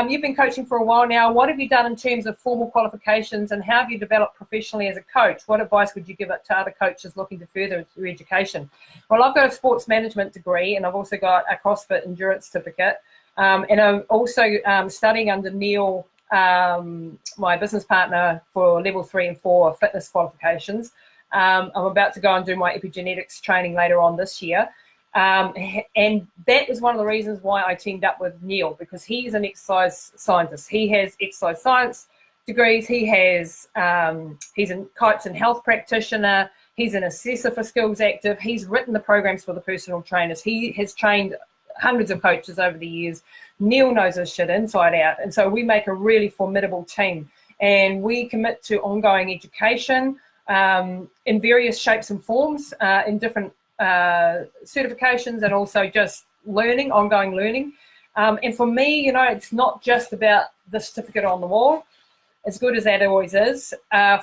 Speaker 1: You've been coaching for a while now. What have you done in terms of formal qualifications, and how have you developed professionally as a coach? What advice would you give to other coaches looking to further their education? Well, I've got a sports management degree, and I've also got a CrossFit endurance certificate. And I'm also studying under Neil, my business partner, for level 3 and 4 fitness qualifications. I'm about to go and do my epigenetics training later on this year. And that is one of the reasons why I teamed up with Neil, because he's an exercise scientist. He has exercise science degrees. He's a coach and health practitioner. He's an assessor for Skills Active. He's written the programs for the personal trainers. He has trained hundreds of coaches over the years. Neil knows his shit inside out. And so we make a really formidable team. And we commit to ongoing education in various shapes and forms, in different certifications, and also just learning, ongoing learning. And for me, it's not just about the certificate on the wall, as good as that always is.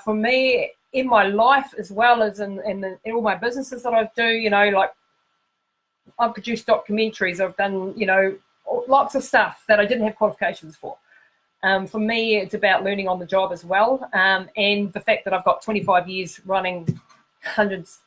Speaker 1: For me, in my life, as well as in all my businesses that I do, like I've produced documentaries, I've done, lots of stuff that I didn't have qualifications for. For me, it's about learning on the job as well. And the fact that I've got 25 years running hundreds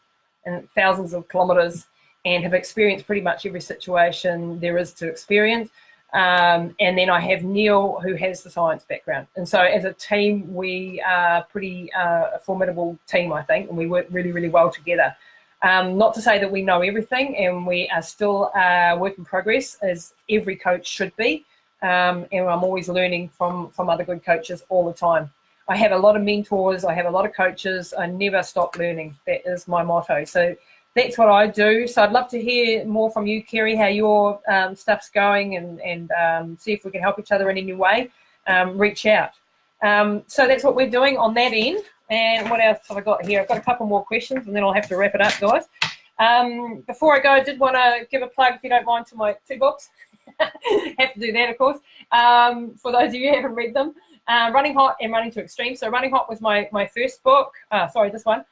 Speaker 1: and thousands of kilometres and have experienced pretty much every situation there is to experience. And then I have Neil, who has the science background. And so as a team, we are pretty a formidable team, I think, and we work really, really well together. Not to say that we know everything, and we are still a work in progress, as every coach should be. And I'm always learning from other good coaches all the time. I have a lot of mentors. I have a lot of coaches. I never stop learning. That is my motto. So that's what I do. So I'd love to hear more from you, Kerry, how your stuff's going, and see if we can help each other in any way. Reach out. So that's what we're doing on that end. And what else have I got here? I've got a couple more questions, and then I'll have to wrap it up, guys. Before I go, I did want to give a plug, if you don't mind, to my 2 books. Have to do that, of course. For those of you who haven't read them, Running Hot and Running to Extreme. So Running Hot was my first book. Sorry, this one.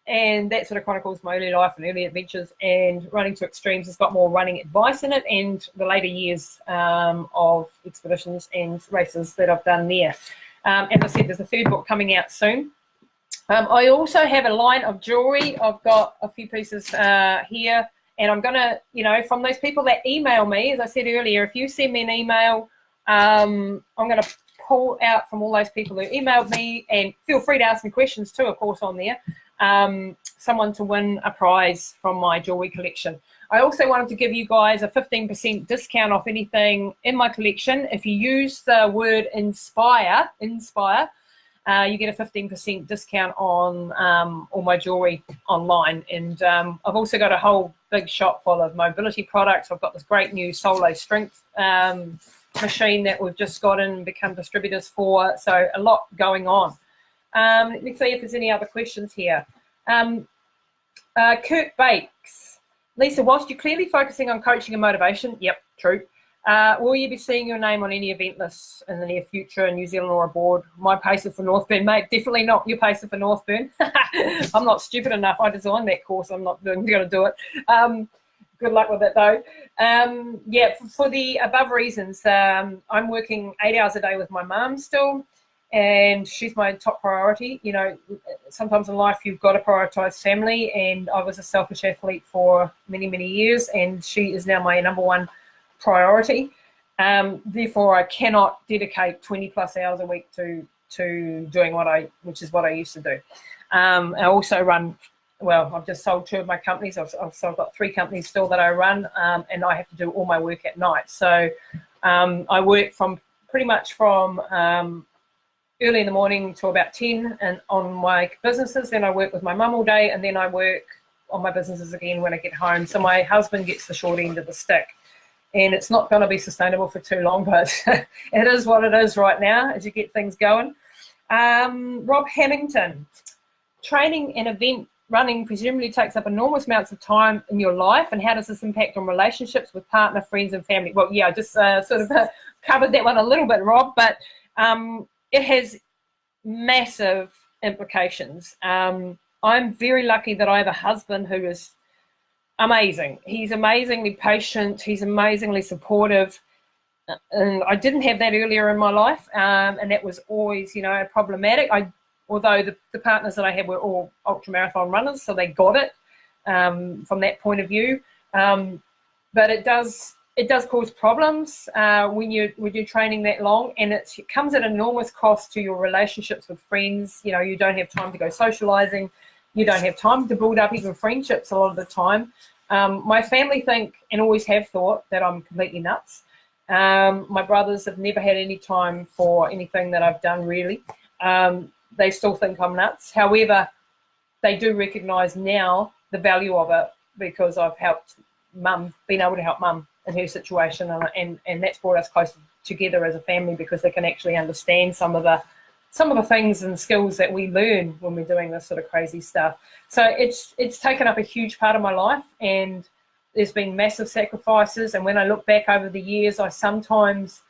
Speaker 1: And that sort of chronicles my early life and early adventures. And Running to Extremes has got more running advice in it and the later years of expeditions and races that I've done there. As I said, there's a third book coming out soon. I also have a line of jewelry. I've got a few pieces here, and I'm going to, from those people that email me, as I said earlier, if you send me an email, I'm going to pull out from all those people who emailed me, and feel free to ask me questions too, of course, on there. Someone to win a prize from my jewelry collection. I also wanted to give you guys a 15% discount off anything in my collection. If you use the word inspire, you get a 15% discount on all my jewelry online. And I've also got a whole big shop full of mobility products. I've got this great new Solo Strength machine that we've just got in and become distributors for. So a lot going on. Let me see if there's any other questions here. Kurt Bakes. Lisa, whilst you're clearly focusing on coaching and motivation, yep, true. Will you be seeing your name on any event lists in the near future in New Zealand or abroad? My pacer for Northburn, mate, definitely not your pacer for Northburn. I'm not stupid enough. I designed that course. I'm not going to do it. Good luck with it, though. Yeah, for the above reasons, I'm working 8 hours a day with my mum still, and she's my top priority. Sometimes in life you've got to prioritise family, and I was a selfish athlete for many, many years, and she is now my number one priority. Therefore, I cannot dedicate 20 plus hours a week to doing which is what I used to do. I also run. Well, I've just sold 2 of my companies. I've got 3 companies still that I run, and I have to do all my work at night. So I work pretty much from early in the morning to about 10 and on my businesses. Then I work with my mum all day, and then I work on my businesses again when I get home. So my husband gets the short end of the stick, and it's not going to be sustainable for too long, but it is what it is right now as you get things going. Rob Hamilton, training and event running presumably takes up enormous amounts of time in your life, and how does this impact on relationships with partner, friends and family? Well, yeah, I just sort of covered that one a little bit, Rob, but it has massive implications. I'm very lucky that I have a husband who is amazing. He's amazingly patient. He's amazingly supportive. And I didn't have that earlier in my life, and that was always, problematic. Although the partners that I had were all ultramarathon runners, so they got it from that point of view. But it does cause problems when you're training that long, and it comes at enormous cost to your relationships with friends. You don't have time to go socialising. You don't have time to build up even friendships a lot of the time. My family think, and always have thought, that I'm completely nuts. My brothers have never had any time for anything that I've done, really. They still think I'm nuts. However, they do recognise now the value of it, because I've helped mum, been able to help mum in her situation, and that's brought us closer together as a family, because they can actually understand some of the things and skills that we learn when we're doing this sort of crazy stuff. So it's taken up a huge part of my life, and there's been massive sacrifices. And when I look back over the years, I sometimes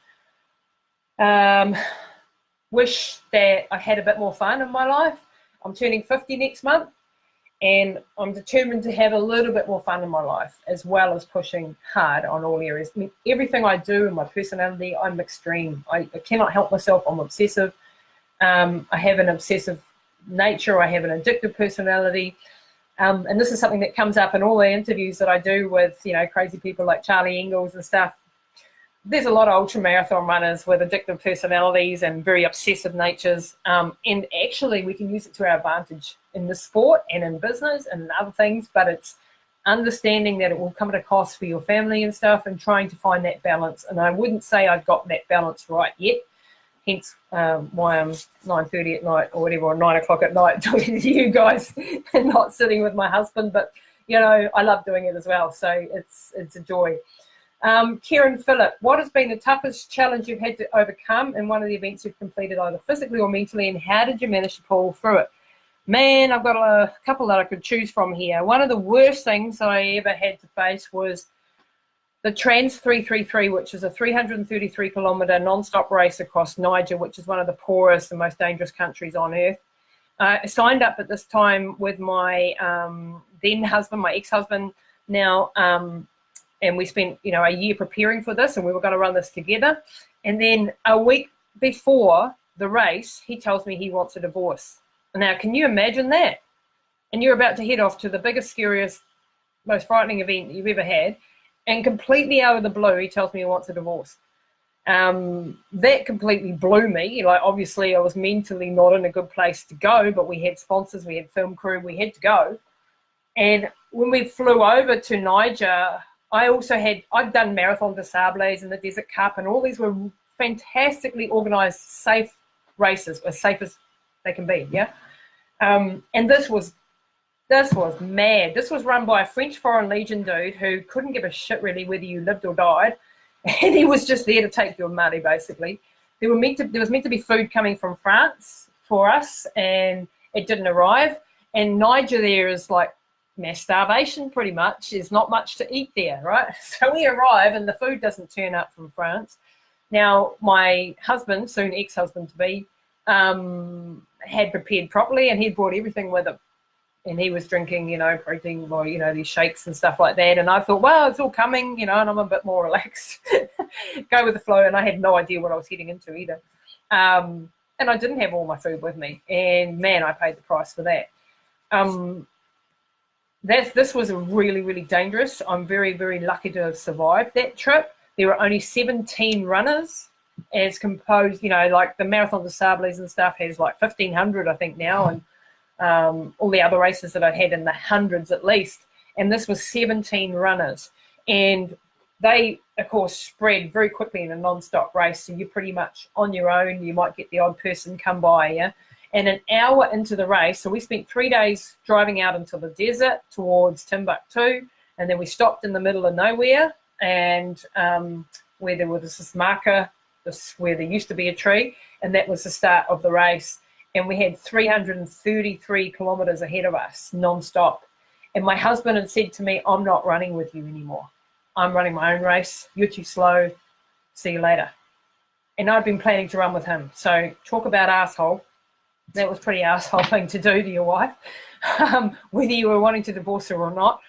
Speaker 1: wish that I had a bit more fun in my life. I'm turning 50 next month, and I'm determined to have a little bit more fun in my life, as well as pushing hard on all areas. I mean, everything I do in my personality, I'm extreme. I cannot help myself. I'm obsessive. I have an obsessive nature. I have an addictive personality. And this is something that comes up in all the interviews that I do with, crazy people like Charlie Ingalls and stuff. There's a lot of ultramarathon runners with addictive personalities and very obsessive natures. And actually, we can use it to our advantage in the sport and in business and other things. But it's understanding that it will come at a cost for your family and stuff, and trying to find that balance. And I wouldn't say I've got that balance right yet. Hence why I'm 9:30 at night or whatever, or 9 o'clock at night talking to you guys and not sitting with my husband. But, I love doing it as well. So it's a joy. Kieran Phillip, what has been the toughest challenge you've had to overcome in one of the events you've completed, either physically or mentally, and how did you manage to pull through it? Man, I've got a couple that I could choose from here. One of the worst things I ever had to face was the Trans 333, which is a 333 kilometre non-stop race across Niger, which is one of the poorest and most dangerous countries on earth. I signed up at this time with my then husband, my ex-husband now, and we spent, you know, a year preparing for this, and we were going to run this together. And then a week before the race, he tells me he wants a divorce. Now, can you imagine that? And you're about to head off to the biggest, scariest, most frightening event you've ever had, and completely out of the blue, he tells me he wants a divorce. That completely blew me. Like, obviously, I was mentally not in a good place to go, but we had sponsors, we had film crew, we had to go. And when we flew over to Niger, I'd done Marathon des Sables and the Desert Cup, and all these were fantastically organised, safe races, as safe as they can be, yeah? And this was mad. This was run by a French Foreign Legion dude who couldn't give a shit really whether you lived or died. And he was just there to take your money, basically. There was meant to be food coming from France for us, and it didn't arrive. And Niger there is like mass starvation, pretty much. There's not much to eat there, right? So we arrive, and the food doesn't turn up from France. Now, my husband, soon ex-husband-to-be, had prepared properly, and he brought everything with him. And he was drinking, you know, protein, or, you know, these shakes and stuff like that. And I thought, well, it's all coming, you know, and I'm a bit more relaxed. Go with the flow. And I had no idea what I was heading into either. And I didn't have all my food with me. And, man, I paid the price for that. This was really, really dangerous. I'm very, very lucky to have survived that trip. There were only 17 runners as composed, you know, like the Marathon des Sables and stuff has like 1,500, I think, now. And all the other races that I'd had in the hundreds at least, and this was 17 runners, and they of course spread very quickly in a non-stop race, so you're pretty much on your own. You might get the odd person come by, yeah. And an hour into the race, so we spent 3 days driving out into the desert towards Timbuktu, and then we stopped in the middle of nowhere, and where there was this marker, where there used to be a tree, and that was the start of the race. And we had 333 kilometres ahead of us, non-stop. And my husband had said to me, I'm not running with you anymore. I'm running my own race. You're too slow. See you later. And I'd been planning to run with him. So talk about asshole. That was a pretty asshole thing to do to your wife, whether you were wanting to divorce her or not.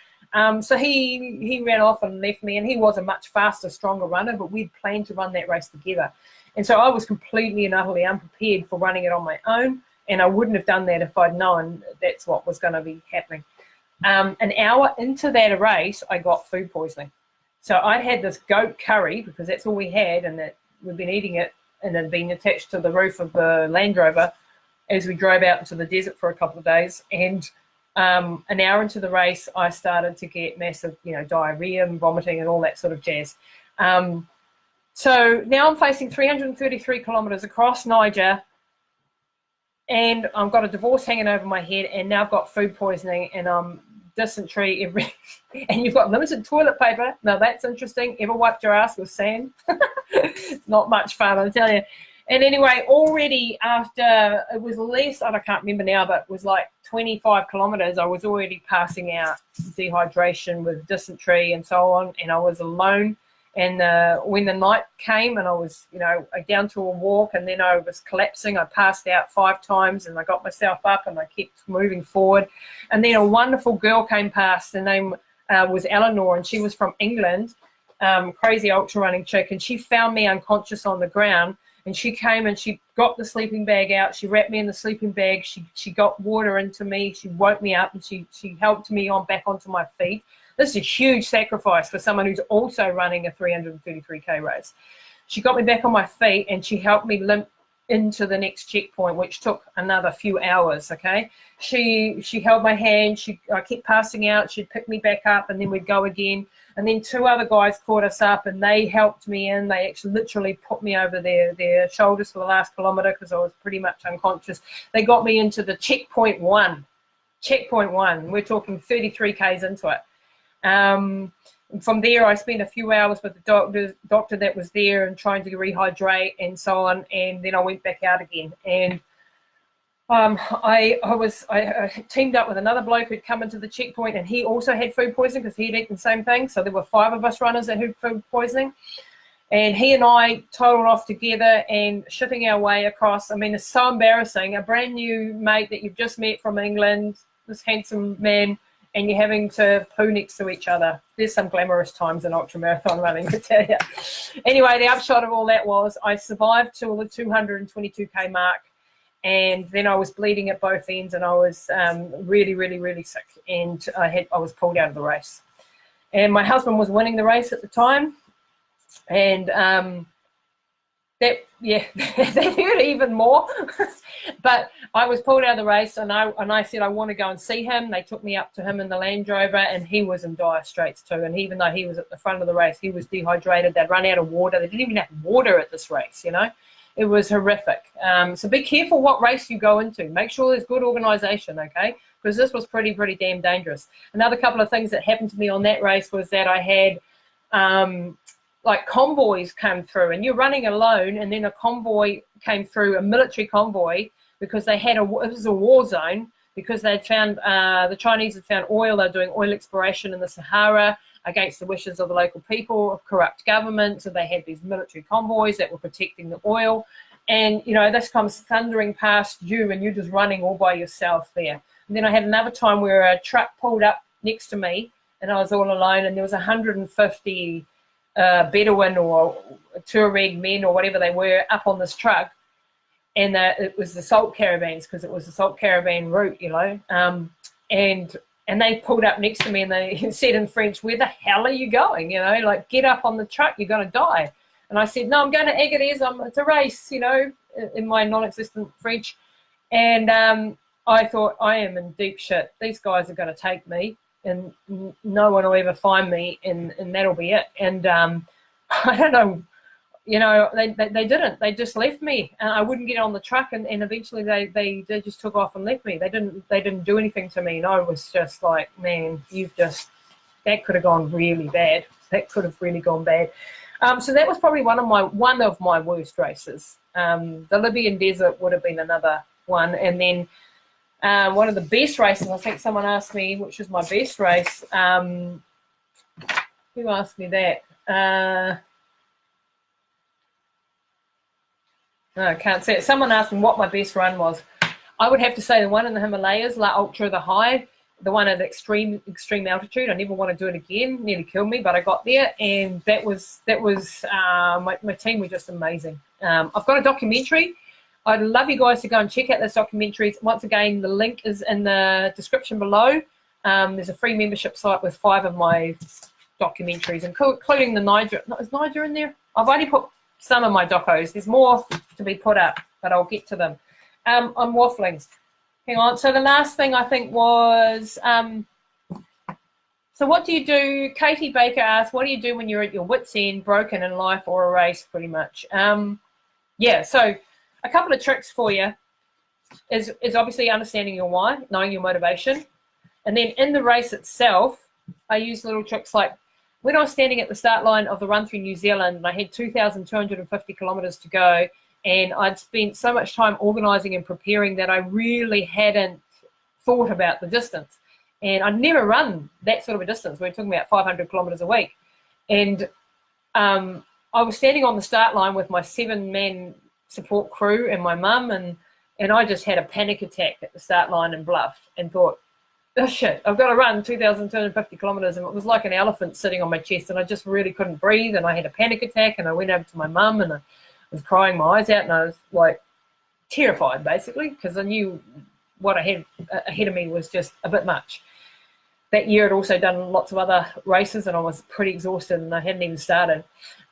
Speaker 1: So he ran off and left me, and he was a much faster, stronger runner, but we'd planned to run that race together. And so I was completely and utterly unprepared for running it on my own, and I wouldn't have done that if I'd known that's what was going to be happening. An hour into that race, I got food poisoning. So I had this goat curry, because that's all we had, and that we'd been eating it, and it had been attached to the roof of the Land Rover as we drove out into the desert for a couple of days. And an hour into the race, I started to get massive, you know, diarrhea and vomiting and all that sort of jazz. So now I'm facing 333 kilometres across Niger, and I've got a divorce hanging over my head, and now I've got food poisoning, and I'm dysentery and you've got limited toilet paper. Now that's interesting. Ever wiped your ass with sand? Not much fun, I tell you. And anyway, already after, it was less, I can't remember now, but it was like 25 kilometres, I was already passing out dehydration with dysentery and so on, and I was alone. And when the night came and I was, you know, down to a walk, and then I was collapsing, I passed out 5 times, and I got myself up and I kept moving forward. And then a wonderful girl came past. Her name was Eleanor, and she was from England, crazy ultra running chick, and she found me unconscious on the ground. And she came and she got the sleeping bag out. She wrapped me in the sleeping bag. She got water into me. She woke me up, and she helped me back onto my feet. This is a huge sacrifice for someone who's also running a 333K race. She got me back on my feet, and she helped me limp into the next checkpoint, which took another few hours, okay? She held my hand. I kept passing out. She'd pick me back up, and then we'd go again. And then 2 other guys caught us up, and they helped me in. They actually literally put me over their shoulders for the last kilometre, because I was pretty much unconscious. They got me into the checkpoint one. Checkpoint one. We're talking 33 Ks into it. From there, I spent a few hours with the doctor that was there and trying to rehydrate and so on, and then I went back out again. And I teamed up with another bloke who'd come into the checkpoint, and he also had food poisoning because he'd eaten the same thing. So there were 5 of us runners that had food poisoning. And he and I totaled off together and shipping our way across. I mean, it's so embarrassing. A brand new mate that you've just met from England, this handsome man, and you're having to poo next to each other. There's some glamorous times in ultramarathon running, I tell you. Anyway, the upshot of all that was I survived till the 222K mark. And then I was bleeding at both ends, and I was really, really, really sick. And I was pulled out of the race. And my husband was winning the race at the time. And that hurt even more. But I was pulled out of the race, and I said I want to go and see him. They took me up to him in the Land Rover, and he was in dire straits too. And even though he was at the front of the race, he was dehydrated. They'd run out of water. They didn't even have water at this race, you know. It was horrific. So be careful what race you go into. Make sure there's good organisation, okay? Because this was pretty damn dangerous. Another couple of things that happened to me on that race was that I had like convoys come through, and you're running alone, and then a convoy came through, a military convoy, because they had it was a war zone, because they'd found, the Chinese had found oil. They're doing oil exploration in the Sahara against the wishes of the local people, of corrupt government. So they had these military convoys that were protecting the oil. And, you know, this comes thundering past you, and you're just running all by yourself there. And then I had another time where a truck pulled up next to me, and I was all alone, and there was 150 Bedouin or Tuareg men or whatever they were up on this truck. And it was the salt caravans, because it was the salt caravan route, you know. And they pulled up next to me, and they said in French, "Where the hell are you going? You know, like, get up on the truck, you're going to die." And I said, "No, I'm going to Agadir. It's a race," you know, in my non-existent French. And I thought, I am in deep shit. These guys are going to take me, and no one will ever find me, and that'll be it. And I don't know, you know, they didn't. They just left me, and I wouldn't get on the truck, and eventually they just took off and left me. They didn't do anything to me, and I was just like, man, that could have gone really bad. That could have really gone bad. So that was probably one of my worst races. The Libyan desert would have been another one, and then one of the best races. I think someone asked me which was my best race. Who asked me that? No, I can't say it. Someone asked me what my best run was. I would have to say the one in the Himalayas, La Ultra, the high, the one at extreme altitude. I never want to do it again. Nearly killed me, but I got there, and that was my team were just amazing. I've got a documentary. I'd love you guys to go and check out those documentaries. Once again, the link is in the description below. There's a free membership site with 5 of my documentaries, including the Niger. Is Niger in there? I've only put some of my docos. There's more to be put up, but I'll get to them. I'm waffling. Hang on. So the last thing I think was, so what do you do? Katie Baker asked, what do you do when you're at your wit's end, broken in life or a race, pretty much? Yeah, so a couple of tricks for you is obviously understanding your why, knowing your motivation. And then in the race itself, I use little tricks like, when I was standing at the start line of the run through New Zealand, I had 2,250 kilometres to go, and I'd spent so much time organising and preparing that I really hadn't thought about the distance. And I'd never run that sort of a distance. We're talking about 500 kilometres a week. And I was standing on the start line with my 7-man support crew and my mum, and I just had a panic attack at the start line and bluffed and thought, oh shit, I've got to run 2,250 kilometres, and it was like an elephant sitting on my chest, and I just really couldn't breathe, and I had a panic attack, and I went over to my mum, and I was crying my eyes out, and I was like terrified basically, because I knew what I had ahead of me was just a bit much. That year I'd also done lots of other races, and I was pretty exhausted, and I hadn't even started,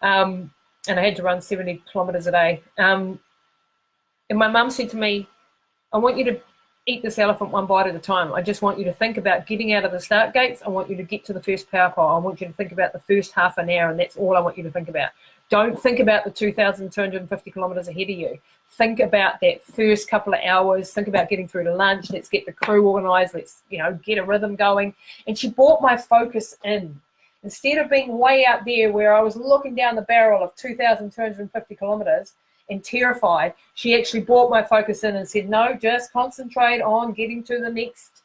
Speaker 1: and I had to run 70 kilometres a day. And my mum said to me, I want you to eat this elephant one bite at a time. I just want you to think about getting out of the start gates. I want you to get to the first power pole. I want you to think about the first half an hour, and that's all I want you to think about. Don't think about the 2,250 kilometres ahead of you. Think about that first couple of hours. Think about getting through to lunch. Let's get the crew organised. Let's, get a rhythm going. And she brought my focus in. Instead of being way out there where I was looking down the barrel of 2,250 kilometres and terrified, she actually brought my focus in and said, no, just concentrate on getting to the next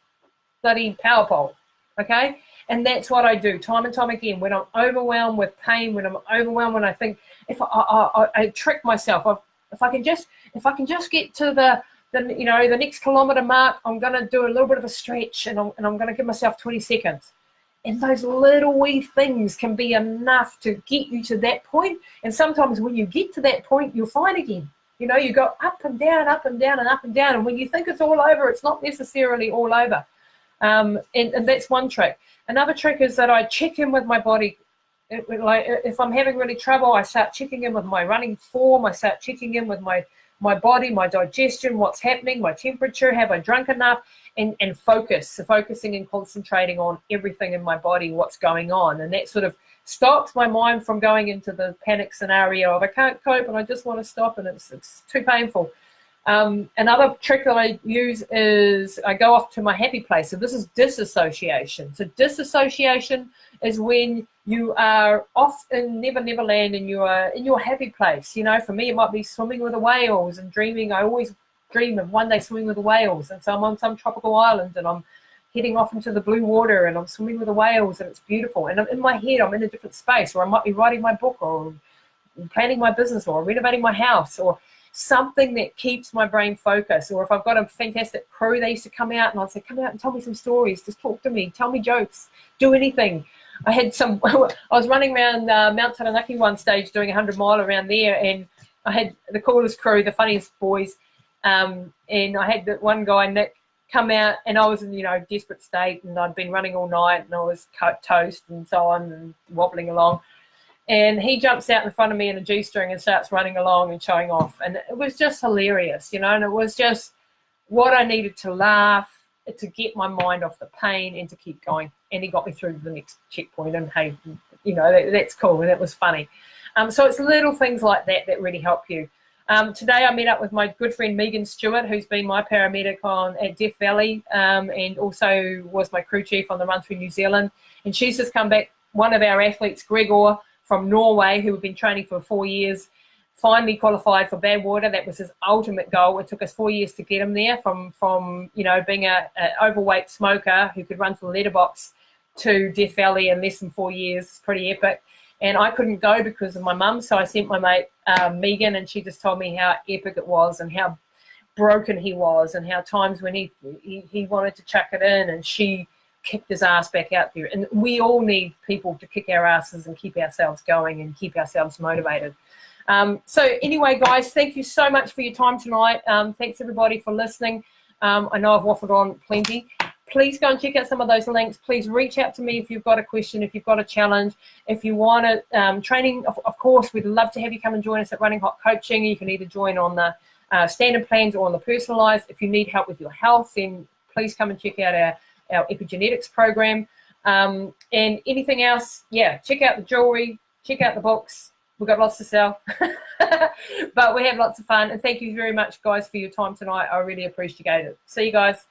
Speaker 1: bloody power pole, okay? And that's what I do time and time again. When I'm overwhelmed with pain, when I'm overwhelmed, when I think, if I trick myself, if I can just get to the next kilometre mark, I'm going to do a little bit of a stretch, and I'm going to give myself 20 seconds. And those little wee things can be enough to get you to that point. And sometimes when you get to that point, you're fine again. You know, you go up and down, up and down, and up and down. And when you think it's all over, it's not necessarily all over. And that's one trick. Another trick is that I check in with my body. Like if I'm having really trouble, I start checking in with my running form. I start checking in with my body, my digestion, what's happening, my temperature, have I drunk enough, and focus. So focusing and concentrating on everything in my body, what's going on. And that sort of stops my mind from going into the panic scenario of I can't cope and I just want to stop and it's too painful. Another trick that I use is I go off to my happy place. So this is disassociation. So disassociation is when you are off in Never Never Land and you are in your happy place. You know, for me, it might be swimming with the whales and dreaming. I always dream of one day swimming with the whales. And so I'm on some tropical island and I'm heading off into the blue water and I'm swimming with the whales and it's beautiful. And I'm in my head, I'm in a different space, or I might be writing my book or planning my business or renovating my house or something that keeps my brain focused. Or if I've got a fantastic crew, they used to come out and I'd say, come out and tell me some stories, just talk to me, tell me jokes, do anything. I was running around Mount Taranaki one stage doing 100-mile around there, and I had the coolest crew, the funniest boys, and I had that one guy, Nick, come out, and I was in, desperate state, and I'd been running all night, and I was toast and so on, and wobbling along. And he jumps out in front of me in a G-string and starts running along and showing off. And it was just hilarious, and it was just what I needed to laugh, to get my mind off the pain and to keep going. And he got me through to the next checkpoint, and hey, that's cool, and it was funny. So it's little things like that that really help you. Today I met up with my good friend Megan Stewart, who's been my paramedic at Death Valley, and also was my crew chief on the run through New Zealand. And she's just come back. One of our athletes, Gregor, from Norway, who had been training for 4 years, finally qualified for Badwater. That was his ultimate goal. It took us 4 years to get him there, from being an overweight smoker who could run to the letterbox to Death Valley in less than 4 years. It's pretty epic. And I couldn't go because of my mum, so I sent my mate Megan, and she just told me how epic it was and how broken he was and how times when he wanted to chuck it in, and she kicked his ass back out there. And we all need people to kick our asses and keep ourselves going and keep ourselves motivated. So anyway, guys, thank you so much for your time tonight. Thanks, everybody, for listening. I know I've waffled on plenty. Please go and check out some of those links. Please reach out to me if you've got a question, if you've got a challenge. If you want a training, of course, we'd love to have you come and join us at Running Hot Coaching. You can either join on the standard plans or on the personalised. If you need help with your health, then please come and check out our Epigenetics program. And anything else, check out the jewellery, check out the books. We've got lots to sell, but we have lots of fun. And thank you very much, guys, for your time tonight. I really appreciate it. See you guys.